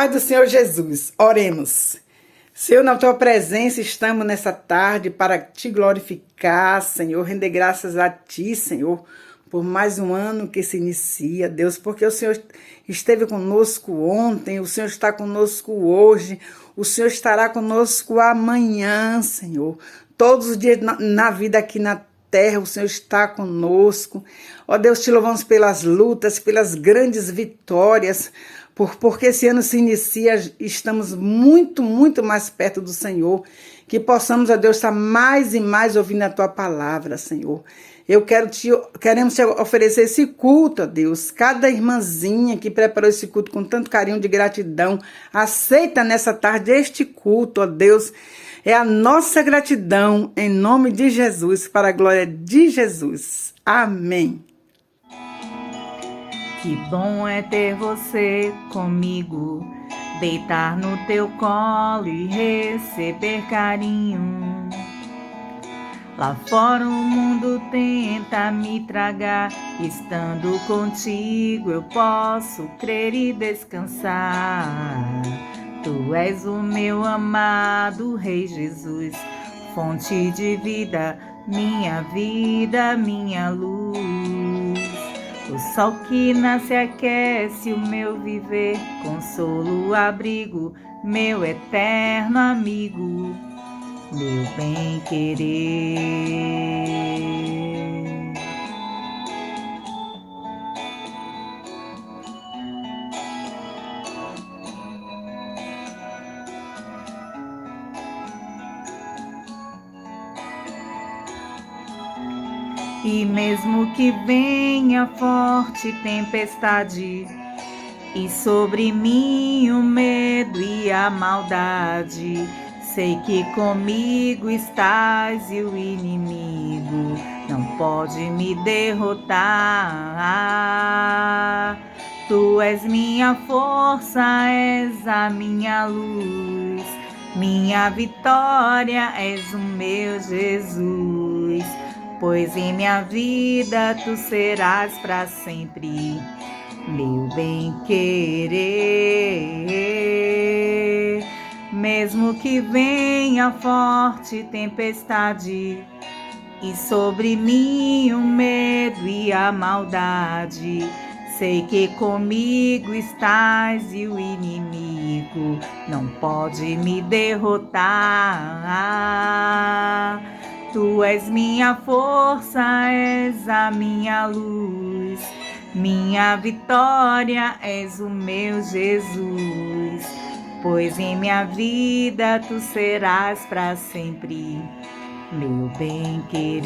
paz do Senhor Jesus, oremos. Senhor, na tua presença estamos nessa tarde para te glorificar, Senhor, render graças a ti, Senhor, por mais um ano que se inicia, Deus, porque o Senhor esteve conosco ontem, o Senhor está conosco hoje, o Senhor estará conosco amanhã, Senhor. Todos os dias na vida aqui na terra, o Senhor está conosco. Ó Deus, te louvamos pelas lutas, pelas grandes vitórias, porque esse ano se inicia, estamos muito mais perto do Senhor, que possamos, ó Deus, estar mais e mais ouvindo a tua palavra, Senhor. Queremos te oferecer esse culto, ó Deus. Cada irmãzinha que preparou esse culto com tanto carinho de gratidão, aceita nessa tarde este culto, ó Deus. É a nossa gratidão, em nome de Jesus, para a glória de Jesus. Amém. Que bom é ter você comigo, deitar no teu colo e receber carinho. Lá fora o mundo tenta me tragar, estando contigo eu posso crer e descansar. Tu és o meu amado Rei Jesus, fonte de vida, minha luz. O sol que nasce aquece o meu viver, consolo, abrigo, meu eterno amigo, meu bem-querer. E mesmo que venha forte tempestade, e sobre mim o medo e a maldade, sei que comigo estás e o inimigo não pode me derrotar. Tu és minha força, és a minha luz, minha vitória, és o meu Jesus. Pois em minha vida tu serás para sempre meu bem-querer. Mesmo que venha forte tempestade, e sobre mim o medo e a maldade, sei que comigo estás e o inimigo não pode me derrotar. Tu és minha força, és a minha luz, minha vitória, és o meu Jesus. Pois em minha vida tu serás para sempre meu bem-querer.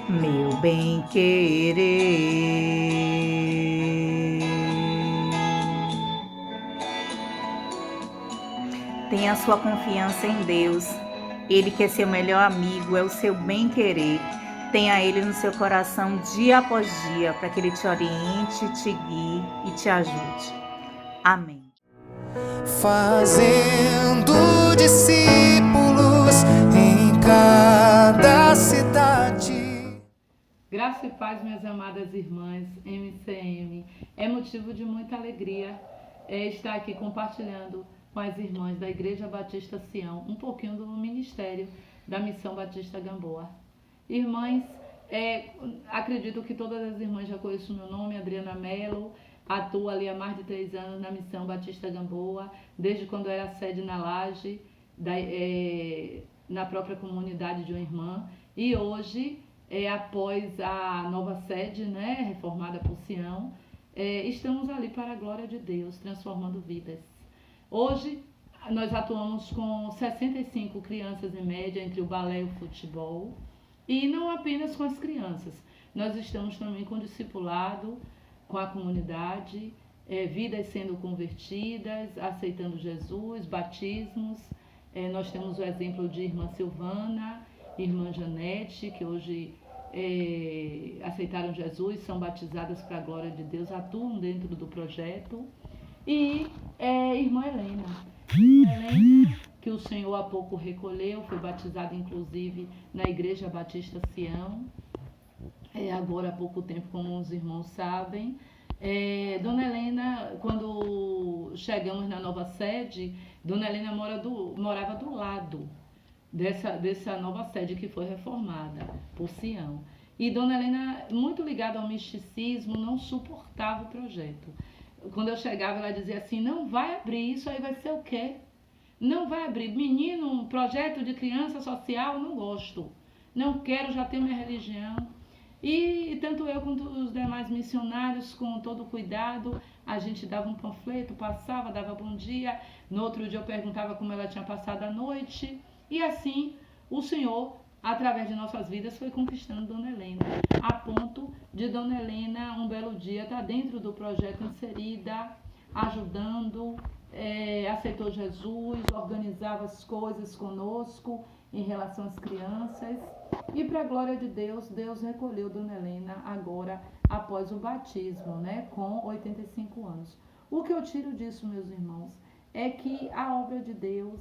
Meu bem-querer. Tenha sua confiança em Deus. Ele que é seu melhor amigo, é o seu bem-querer. Tenha Ele no seu coração dia após dia, para que Ele te oriente, te guie e te ajude. Amém. Fazendo discípulos em cada cidade. Graça e paz, minhas amadas irmãs, MCM. É motivo de muita alegria estar aqui compartilhando com as irmãs da Igreja Batista Sião um pouquinho do ministério da Missão Batista Gamboa. Irmãs, acredito que todas as irmãs já conhecem o meu nome, Adriana Mello. Atuo ali há mais de 3 anos na Missão Batista Gamboa, desde quando era sede na Laje, na própria comunidade de uma irmã. E hoje, após a nova sede, reformada por Sião, estamos ali para a glória de Deus, transformando vidas. Hoje, nós atuamos com 65 crianças em média, entre o balé e o futebol. E não apenas com as crianças, nós estamos também com discipulado, com a comunidade, vidas sendo convertidas, aceitando Jesus, batismos. Nós temos o exemplo de irmã Silvana, irmã Janete, que hoje aceitaram Jesus, são batizadas para a glória de Deus, atuam dentro do projeto. E irmã Helena. Irmã Helena, que o Senhor há pouco recolheu, foi batizada inclusive na Igreja Batista Sião, agora há pouco tempo, como os irmãos sabem. Dona Helena, quando chegamos na nova sede, Dona Helena morava do lado dessa nova sede que foi reformada por Sião. E Dona Helena, muito ligada ao misticismo, não suportava o projeto. Quando eu chegava, ela dizia assim: não vai abrir, isso aí vai ser o quê? Não vai abrir. Menino, um projeto de criança social, não gosto. Não quero, já tenho minha religião. E tanto eu quanto os demais missionários, com todo cuidado, a gente dava um panfleto, passava, dava bom dia. No outro dia eu perguntava como ela tinha passado a noite. E assim o Senhor, através de nossas vidas, foi conquistando Dona Helena, a ponto de Dona Helena, um belo dia, estar dentro do projeto, inserida, ajudando, aceitou Jesus, organizava as coisas conosco em relação às crianças. E para a glória de Deus, Deus recolheu Dona Helena agora após o batismo, né, com 85 anos. O que eu tiro disso, meus irmãos, é que a obra de Deus,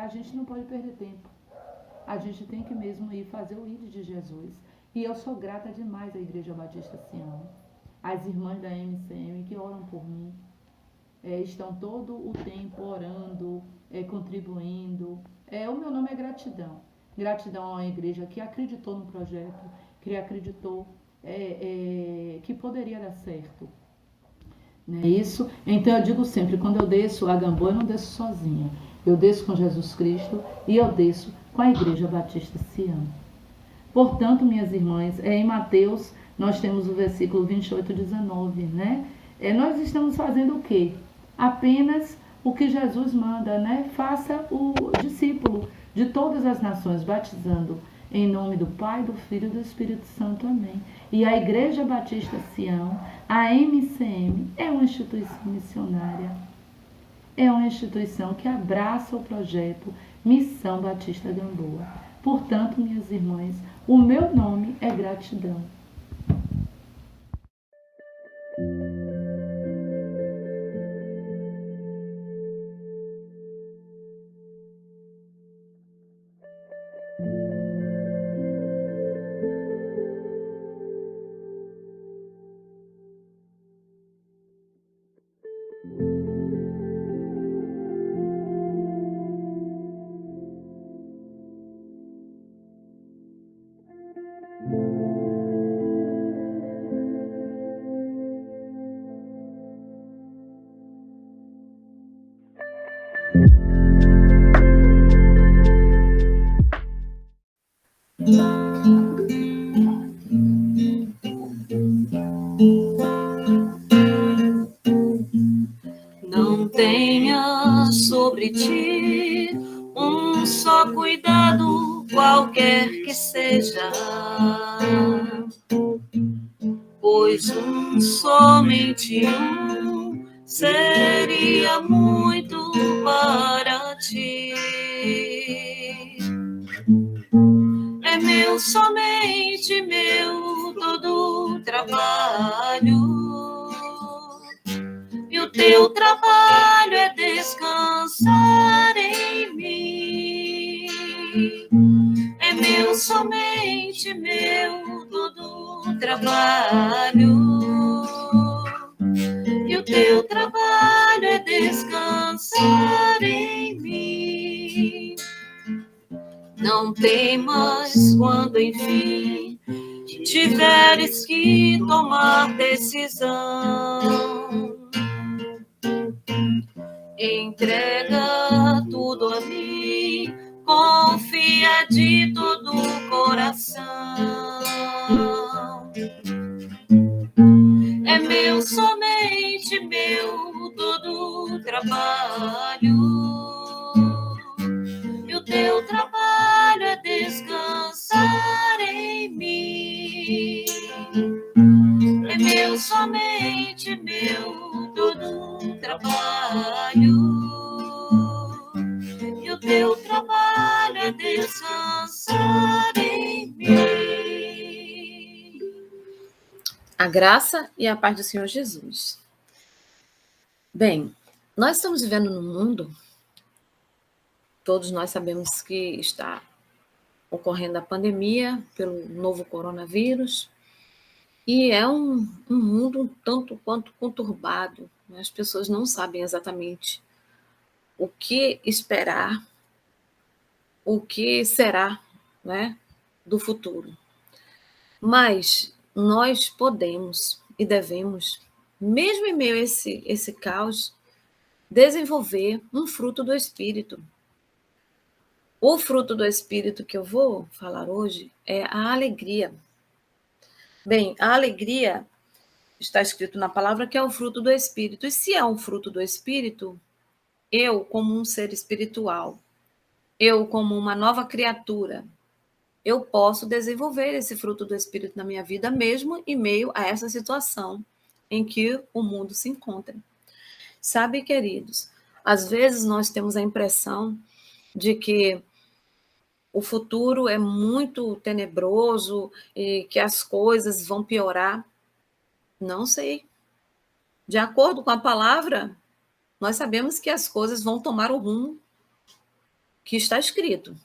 a gente não pode perder tempo. A gente tem que mesmo ir fazer o ID de Jesus. E eu sou grata demais à Igreja Batista Sião, às irmãs da MCM que oram por mim, estão todo o tempo orando, contribuindo. O meu nome é gratidão. Gratidão a uma igreja que acreditou no projeto, que acreditou que poderia dar certo. Não é isso? Então eu digo sempre, quando eu desço a Gamboa, eu não desço sozinha. Eu desço com Jesus Cristo e eu desço com a Igreja Batista Sião. Portanto, minhas irmãs, em Mateus nós temos o versículo 28, 19, né? Nós estamos fazendo o quê? Apenas o que Jesus manda, né? Faça o discípulo de todas as nações, batizando em nome do Pai, do Filho e do Espírito Santo. Amém. E a Igreja Batista Sião, a MCM, é uma instituição missionária. É uma instituição que abraça o projeto Missão Batista Gamboa. Portanto, minhas irmãs, o meu nome é gratidão. Não tenha sobre ti um só cuidado, qualquer que seja, pois somente um seria muito para ti. É meu, somente meu, todo o trabalho. E o teu trabalho é descansar em mim. É meu, somente meu, todo o trabalho. E o teu trabalho é descansar em mim. Não temas quando, enfim, tiveres que tomar decisão. Entrega tudo a mim, confia de todo o coração. É meu, somente meu, todo o trabalho. E o teu trabalho é descansar em mim. É meu, somente meu, todo o trabalho. E o teu trabalho é descansar em mim. graça e a paz do Senhor Jesus. Bem, nós estamos vivendo num mundo, todos nós sabemos que está ocorrendo a pandemia pelo novo coronavírus, e é um mundo um tanto quanto conturbado, né? As pessoas não sabem exatamente o que esperar, o que será, né, do futuro. Mas nós podemos e devemos, mesmo em meio a esse caos, desenvolver um fruto do Espírito. O fruto do Espírito que eu vou falar hoje é a alegria. Bem, a alegria está escrito na palavra que é o fruto do Espírito. E se é um fruto do Espírito, eu, como um ser espiritual, eu, como uma nova criatura, eu posso desenvolver esse fruto do Espírito na minha vida, mesmo em meio a essa situação em que o mundo se encontra. Sabe, queridos, às vezes nós temos a impressão de que o futuro é muito tenebroso e que as coisas vão piorar. Não sei. De acordo com a palavra, nós sabemos que as coisas vão tomar o rumo que está escrito.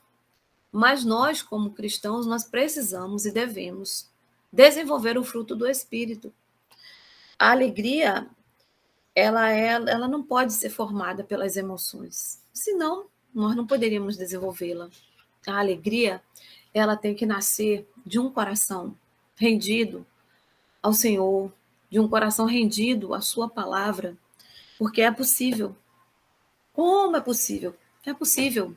Mas nós, como cristãos, nós precisamos e devemos desenvolver o fruto do Espírito. A alegria, ela não pode ser formada pelas emoções, senão nós não poderíamos desenvolvê-la. A alegria, ela tem que nascer de um coração rendido ao Senhor, de um coração rendido à sua palavra, porque é possível. Como é possível? É possível.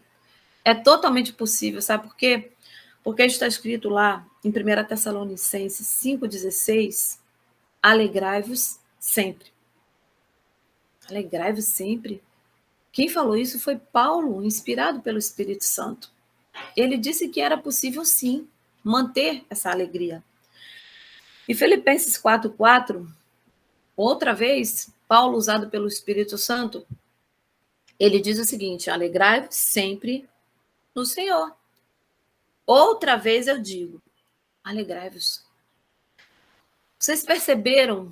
É totalmente possível, sabe por quê? Porque está escrito lá em 1 Tessalonicenses 5,16, alegrai-vos sempre. Alegrai-vos sempre. Quem falou isso foi Paulo, inspirado pelo Espírito Santo. Ele disse que era possível, sim, manter essa alegria. E Filipenses 4,4, outra vez, Paulo, usado pelo Espírito Santo, ele diz o seguinte: alegrai-vos sempre no Senhor. Outra vez eu digo, alegrai-vos. Vocês perceberam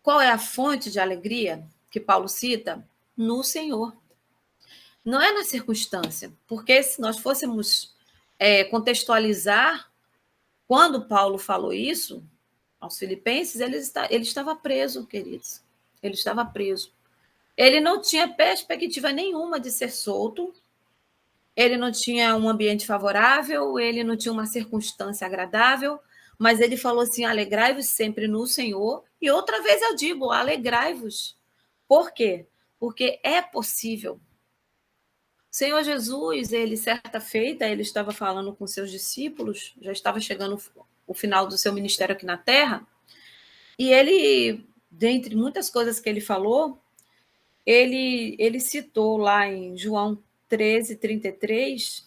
qual é a fonte de alegria que Paulo cita? No Senhor. Não é na circunstância, porque se nós fôssemos contextualizar, quando Paulo falou isso aos filipenses, ele estava preso, queridos. Ele estava preso. Ele não tinha perspectiva nenhuma de ser solto, ele não tinha um ambiente favorável, ele não tinha uma circunstância agradável, mas ele falou assim, alegrai-vos sempre no Senhor, e outra vez eu digo, alegrai-vos. Por quê? Porque é possível. Senhor Jesus, ele, certa feita, ele estava falando com seus discípulos, já estava chegando o final do seu ministério aqui na Terra, e ele, dentre muitas coisas que ele falou, ele citou lá em João 13:33,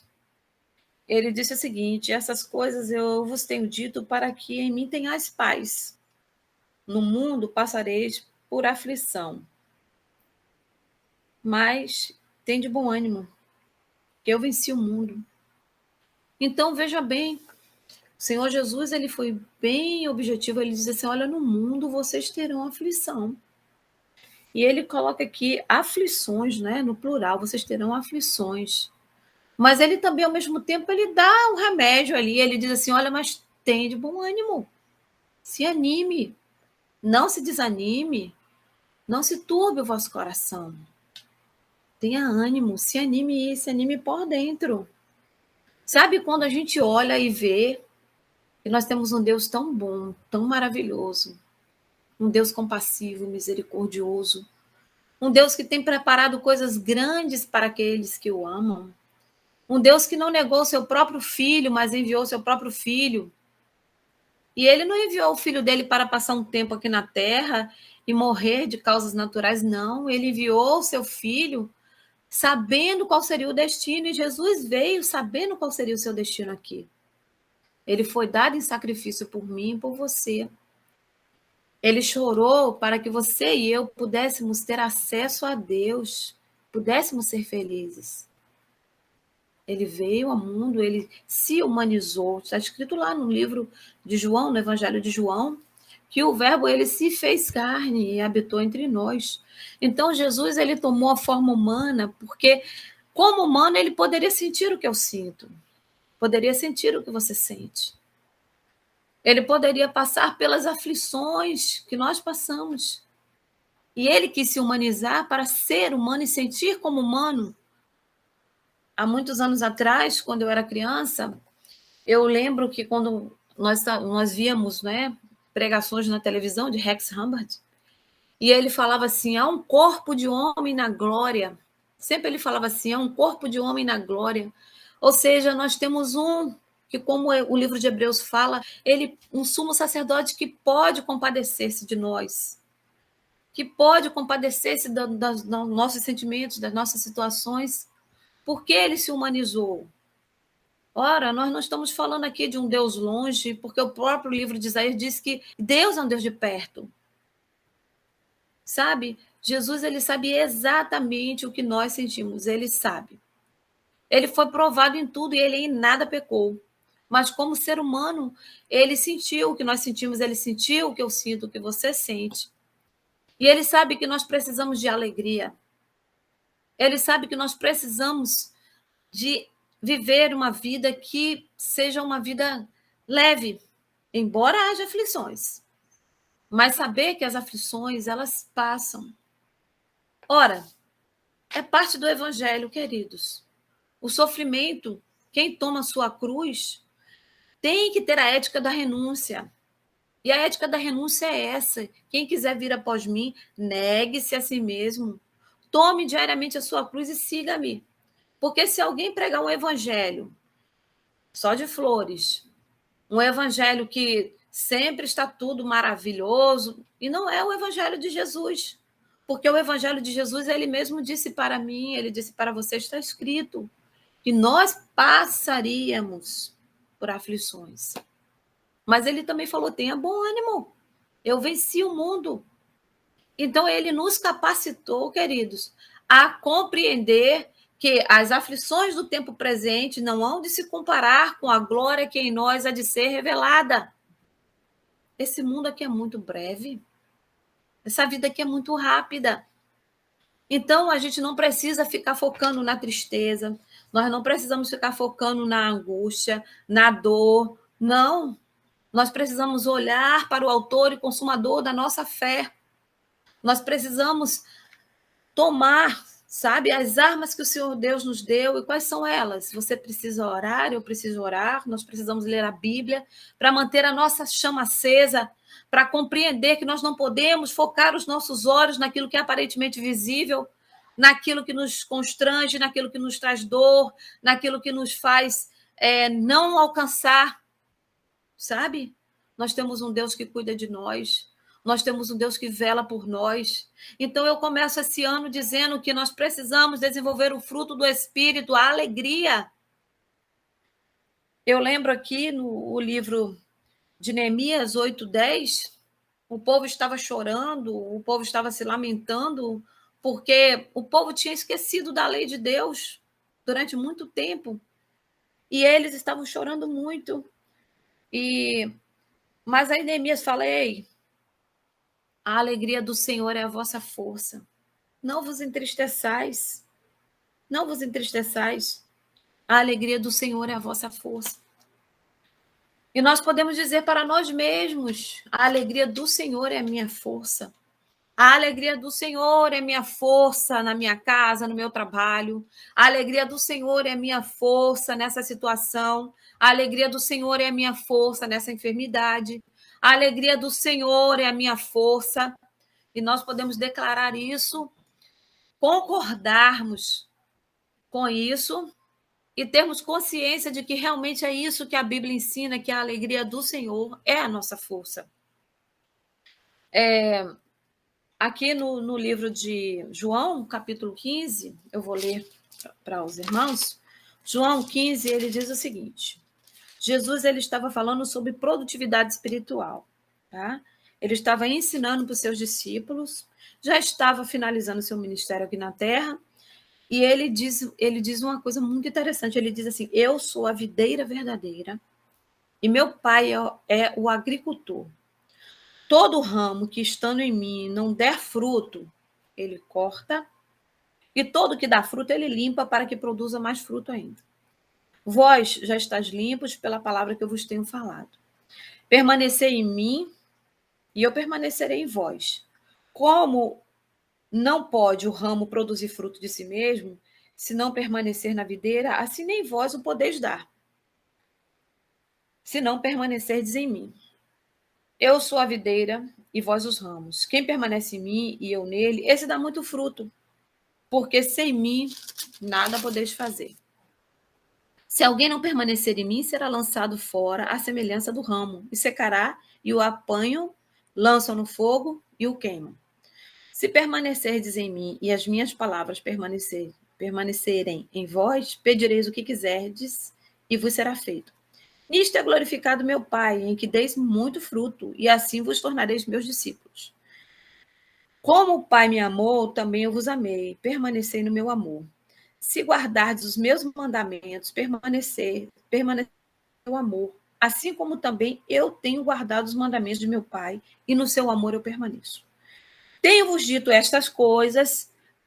ele disse o seguinte, essas coisas eu vos tenho dito para que em mim tenhais paz. No mundo passareis por aflição, mas tende bom ânimo, que eu venci o mundo. Então, veja bem, o Senhor Jesus, ele foi bem objetivo, ele diz assim, olha, no mundo vocês terão aflição. E ele coloca aqui aflições, né, no plural, vocês terão aflições. Mas ele também, ao mesmo tempo, ele dá um remédio ali, ele diz assim, olha, mas tende bom ânimo, se anime, não se desanime, não se turbe o vosso coração. Tenha ânimo, se anime por dentro. Sabe quando a gente olha e vê que nós temos um Deus tão bom, tão maravilhoso, um Deus compassivo, misericordioso, um Deus que tem preparado coisas grandes para aqueles que o amam, um Deus que não negou o seu próprio filho, mas enviou o seu próprio filho. E ele não enviou o filho dele para passar um tempo aqui na terra e morrer de causas naturais, não. Ele enviou o seu filho sabendo qual seria o destino, e Jesus veio sabendo qual seria o seu destino aqui. Ele foi dado em sacrifício por mim e por você. Ele chorou para que você e eu pudéssemos ter acesso a Deus, pudéssemos ser felizes. Ele veio ao mundo, ele se humanizou. Está escrito lá no livro de João, no Evangelho de João, que o Verbo ele se fez carne e habitou entre nós. Então Jesus ele tomou a forma humana, porque como humano ele poderia sentir o que eu sinto, poderia sentir o que você sente. Ele poderia passar pelas aflições que nós passamos. E ele quis se humanizar para ser humano e sentir como humano. Há muitos anos atrás, quando eu era criança, eu lembro que quando nós víamos, né, pregações na televisão de Rex Humbard, e ele falava assim, há um corpo de homem na glória. Sempre ele falava assim, há um corpo de homem na glória. Ou seja, nós temos que como o livro de Hebreus fala, um sumo sacerdote que pode compadecer-se de nós, que pode compadecer-se dos nossos sentimentos, das nossas situações, porque ele se humanizou. Ora, nós não estamos falando aqui de um Deus longe, porque o próprio livro de Isaías diz que Deus é um Deus de perto. Sabe? Jesus, ele sabe exatamente o que nós sentimos, ele sabe. Ele foi provado em tudo e ele em nada pecou. Mas como ser humano, ele sentiu o que nós sentimos, ele sentiu o que eu sinto, o que você sente. E ele sabe que nós precisamos de alegria. Ele sabe que nós precisamos de viver uma vida que seja uma vida leve, embora haja aflições. Mas saber que as aflições, elas passam. Ora, é parte do evangelho, queridos. O sofrimento, quem toma a sua cruz, tem que ter a ética da renúncia. E a ética da renúncia é essa. Quem quiser vir após mim, negue-se a si mesmo. Tome diariamente a sua cruz e siga-me. Porque se alguém pregar um evangelho só de flores, um evangelho que sempre está tudo maravilhoso, e não é o evangelho de Jesus. Porque o evangelho de Jesus, ele mesmo disse para mim, ele disse para você, está escrito, que nós passaríamos por aflições. Mas ele também falou, tenha bom ânimo, eu venci o mundo. Então, ele nos capacitou, queridos, a compreender que as aflições do tempo presente não hão de se comparar com a glória que em nós há de ser revelada. Esse mundo aqui é muito breve. Essa vida aqui é muito rápida. Então, a gente não precisa ficar focando na tristeza, nós não precisamos ficar focando na angústia, na dor. Não. Nós precisamos olhar para o autor e consumador da nossa fé. Nós precisamos tomar, sabe, as armas que o Senhor Deus nos deu. E quais são elas? Você precisa orar, eu preciso orar, nós precisamos ler a Bíblia para manter a nossa chama acesa, para compreender que nós não podemos focar os nossos olhos naquilo que é aparentemente visível, naquilo que nos constrange, naquilo que nos traz dor, naquilo que nos faz não alcançar, sabe? Nós temos um Deus que cuida de nós, nós temos um Deus que vela por nós. Então, eu começo esse ano dizendo que nós precisamos desenvolver o fruto do Espírito, a alegria. Eu lembro aqui no livro de Neemias 8:10, o povo estava chorando, o povo estava se lamentando, porque o povo tinha esquecido da lei de Deus durante muito tempo. E eles estavam chorando muito. Mas aí Neemias fala, ei, a alegria do Senhor é a vossa força. Não vos entristeçais. Não vos entristeçais. A alegria do Senhor é a vossa força. E nós podemos dizer para nós mesmos, a alegria do Senhor é a minha força. A alegria do Senhor é minha força na minha casa, no meu trabalho. A alegria do Senhor é minha força nessa situação. A alegria do Senhor é a minha força nessa enfermidade. A alegria do Senhor é a minha força. E nós podemos declarar isso, concordarmos com isso e termos consciência de que realmente é isso que a Bíblia ensina, que a alegria do Senhor é a nossa força. Aqui no livro de João, capítulo 15, eu vou ler para os irmãos. João 15, ele diz o seguinte, Jesus ele estava falando sobre produtividade espiritual, tá? Ele estava ensinando para os seus discípulos, já estava finalizando seu ministério aqui na Terra, e ele diz uma coisa muito interessante, ele diz assim, eu sou a videira verdadeira, e meu pai é o agricultor. todo ramo que estando em mim não der fruto, ele corta, e todo que dá fruto, ele limpa para que produza mais fruto ainda. Vós já estáis limpos pela palavra que eu vos tenho falado. Permanecei em mim, e eu permanecerei em vós. Como não pode o ramo produzir fruto de si mesmo, se não permanecer na videira, assim nem vós o podeis dar, se não permanecerdes em mim. Eu sou a videira e vós os ramos. Quem permanece em mim e eu nele, esse dá muito fruto, porque sem mim nada podeis fazer. Se alguém não permanecer em mim, será lançado fora à semelhança do ramo, e secará, e o apanham, lançam no fogo e o queimam. Se permanecerdes em mim e as minhas palavras permanecerem em vós, pedireis o que quiserdes e vos será feito. Nisto é glorificado meu Pai, em que deis muito fruto, e assim vos tornareis meus discípulos. Como o Pai me amou, também eu vos amei. Permanecei no meu amor. Se guardardes os meus mandamentos, permanecer no meu amor. Assim como também eu tenho guardado os mandamentos de meu Pai, e no seu amor eu permaneço. Tenho-vos dito estas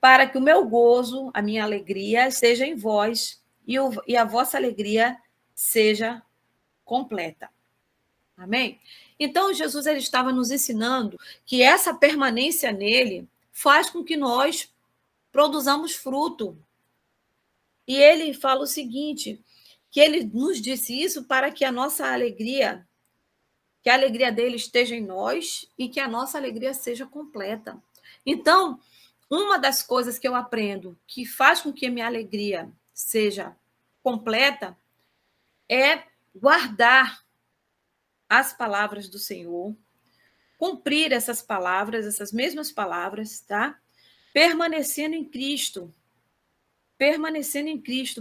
para que o meu gozo, a minha alegria, seja em vós, e a vossa alegria seja completa. Amém? Então, Jesus ele estava nos ensinando que essa permanência nele faz com que nós produzamos fruto. E ele fala o seguinte, que ele nos disse isso para que a nossa alegria, que a alegria dele esteja em nós e que a nossa alegria seja completa. Então, uma das coisas que eu aprendo que faz com que a minha alegria seja completa é guardar as palavras do Senhor, cumprir essas palavras, essas mesmas palavras, tá? Permanecendo em Cristo,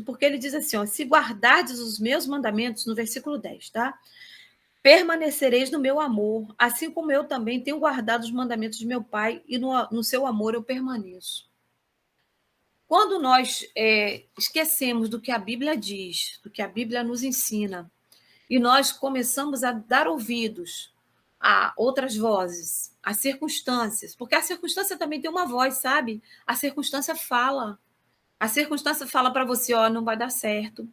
porque ele diz assim, ó, se guardardes os meus mandamentos, no versículo 10, tá? Permanecereis no meu amor, assim como eu também tenho guardado os mandamentos de meu Pai, e no seu amor eu permaneço. Quando nós esquecemos do que a Bíblia diz, do que a Bíblia nos ensina, e nós começamos a dar ouvidos a outras vozes, a circunstâncias, porque a circunstância também tem uma voz, sabe? A circunstância fala para você, ó, não vai dar certo.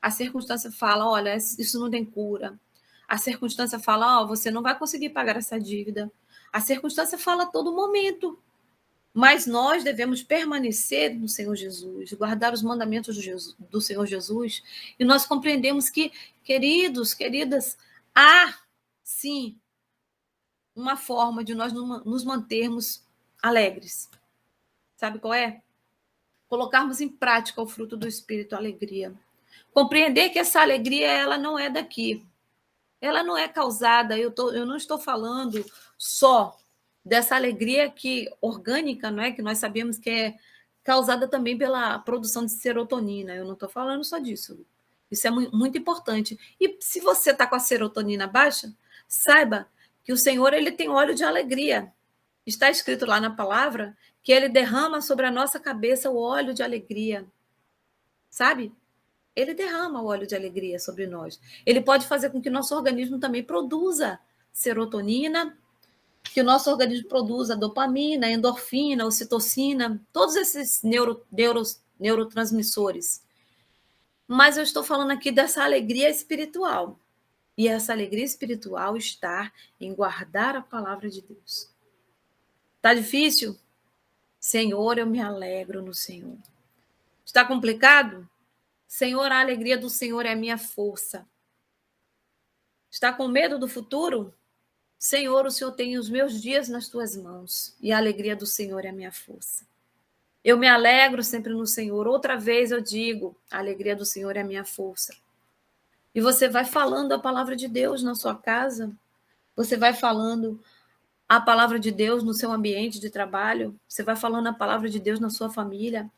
A circunstância fala, olha, isso não tem cura. A circunstância fala, ó, você não vai conseguir pagar essa dívida. A circunstância fala a todo momento. Mas nós devemos permanecer no Senhor Jesus, guardar os mandamentos do Senhor Jesus, e nós compreendemos que, queridos, queridas, há, sim, uma forma de nós nos mantermos alegres. Sabe qual é? Colocarmos em prática o fruto do Espírito, a alegria. Compreender que essa alegria, ela não é daqui. Ela não é causada, eu não estou falando só dessa alegria orgânica, não é? Que nós sabemos que é causada também pela produção de serotonina. Eu não estou falando só disso. Isso é muito importante. E se você está com a serotonina baixa, saiba que o Senhor ele tem óleo de alegria. Está escrito lá na palavra que ele derrama sobre a nossa cabeça o óleo de alegria. Sabe? Ele derrama o óleo de alegria sobre nós. Ele pode fazer com que o nosso organismo também produza serotonina, que o nosso organismo produza dopamina, endorfina, ocitocina, todos esses neurotransmissores. Mas eu estou falando aqui dessa alegria espiritual. E essa alegria espiritual está em guardar a palavra de Deus. Está difícil? Senhor, eu me alegro no Senhor. Está complicado? Senhor, a alegria do Senhor é a minha força. Está com medo do futuro? Senhor, o Senhor tem os meus dias nas tuas mãos, e a alegria do Senhor é a minha força. Eu me alegro sempre no Senhor. Outra vez eu digo, a alegria do Senhor é a minha força. E você vai falando a palavra de Deus na sua casa, você vai falando a palavra de Deus no seu ambiente de trabalho, você vai falando a palavra de Deus na sua família.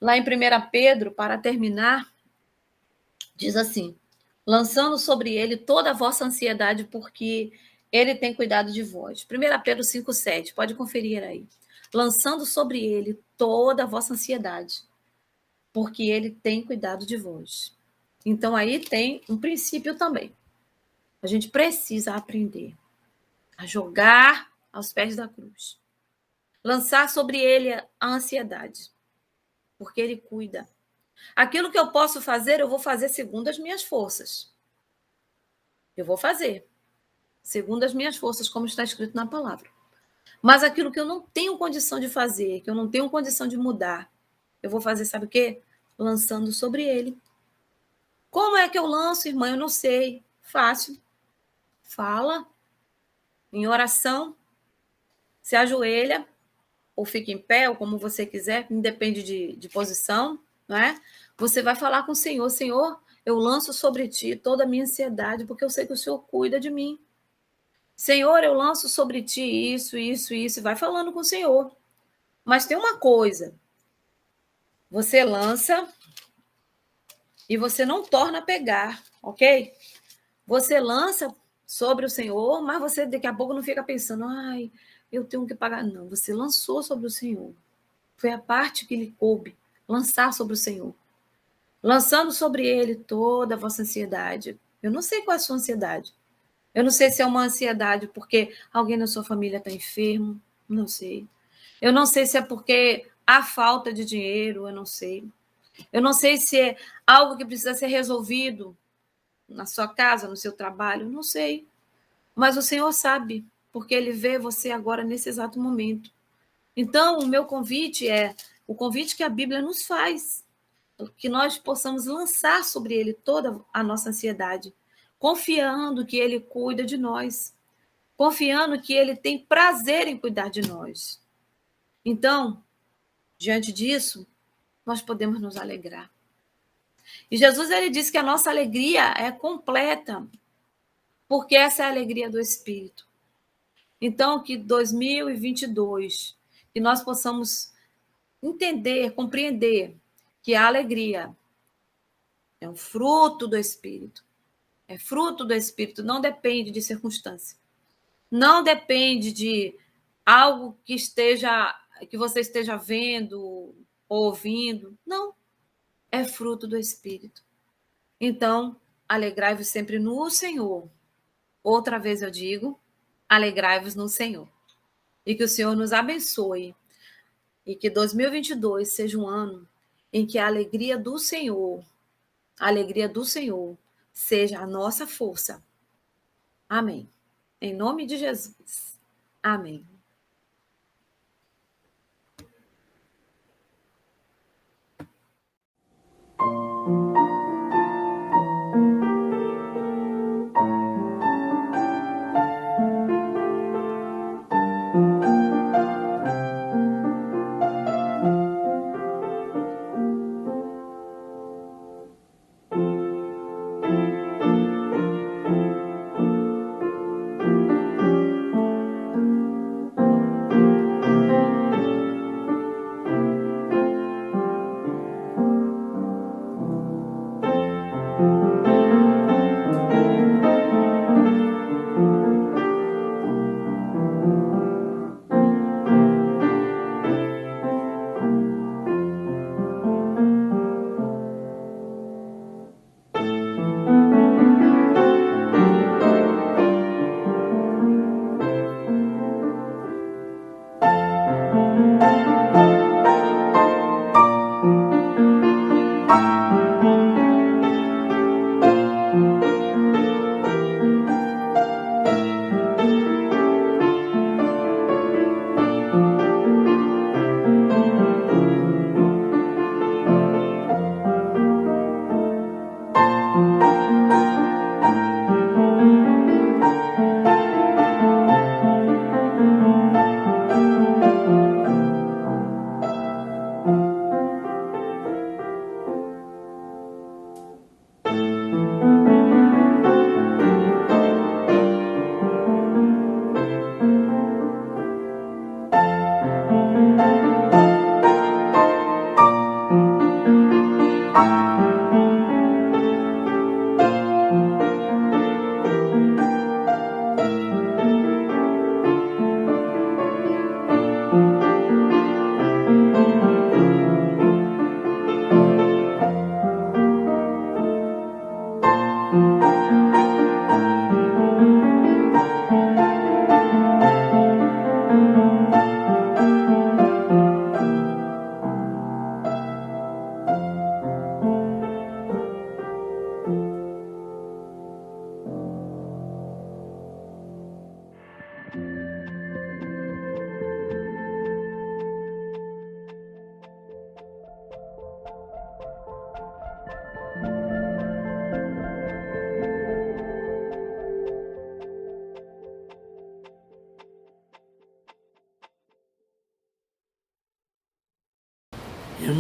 Lá em 1 Pedro, para terminar, diz assim, lançando sobre ele toda a vossa ansiedade, porque ele tem cuidado de vós. 1 Pedro 5,7, pode conferir aí. Lançando sobre ele toda a vossa ansiedade, porque ele tem cuidado de vós. Então, aí tem um princípio também. A gente precisa aprender a jogar aos pés da cruz. Lançar sobre ele a ansiedade, porque ele cuida. Aquilo que eu posso fazer, eu vou fazer segundo as minhas forças. Eu vou fazer segundo as minhas forças, como está escrito na palavra. Mas aquilo que eu não tenho condição de fazer, que eu não tenho condição de mudar, eu vou fazer, sabe o quê? Lançando sobre ele. Como é que eu lanço, irmã? Eu não sei. Fácil. Fala. Em oração. Se ajoelha. Ou fica em pé, ou como você quiser. Independe de posição. Não é? Você vai falar com o Senhor. Senhor, eu lanço sobre ti toda a minha ansiedade, porque eu sei que o Senhor cuida de mim. Senhor, eu lanço sobre ti isso, isso, isso. E vai falando com o Senhor. Mas tem uma coisa. Você lança e você não torna a pegar, ok? Você lança sobre o Senhor, mas você daqui a pouco não fica pensando, ai, eu tenho que pagar. Não, você lançou sobre o Senhor. Foi a parte que lhe coube, lançar sobre o Senhor. Lançando sobre ele toda a vossa ansiedade. Eu não sei qual é a sua ansiedade. Eu não sei se é uma ansiedade porque alguém na sua família está enfermo. Não sei. Eu não sei se é porque há falta de dinheiro. Eu não sei. Eu não sei se é algo que precisa ser resolvido na sua casa, no seu trabalho. Não sei. Mas o Senhor sabe, porque Ele vê você agora nesse exato momento. Então, o meu convite é o convite que a Bíblia nos faz, que nós possamos lançar sobre Ele toda a nossa ansiedade, confiando que Ele cuida de nós, confiando que Ele tem prazer em cuidar de nós. Então, diante disso, nós podemos nos alegrar. E Jesus, ele disse que a nossa alegria é completa, porque essa é a alegria do Espírito. Então, que 2022, que nós possamos entender, compreender que a alegria é um fruto do Espírito. É fruto do Espírito, não depende de circunstância. Não depende de algo que você esteja vendo ou ouvindo. Não. É fruto do Espírito. Então, alegrai-vos sempre no Senhor. Outra vez eu digo, alegrai-vos no Senhor. E que o Senhor nos abençoe. E que 2022 seja um ano em que a alegria do Senhor, seja a nossa força. Amém. Em nome de Jesus. Amém.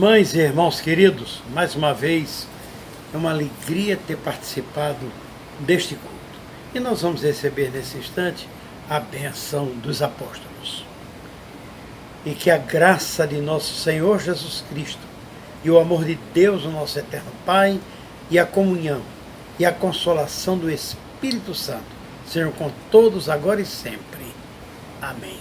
Irmãs e irmãos queridos, mais uma vez é uma alegria ter participado deste culto. E nós vamos receber nesse instante a benção dos apóstolos. E que a graça de nosso Senhor Jesus Cristo e o amor de Deus, o nosso eterno Pai, e a comunhão e a consolação do Espírito Santo sejam com todos agora e sempre. Amém.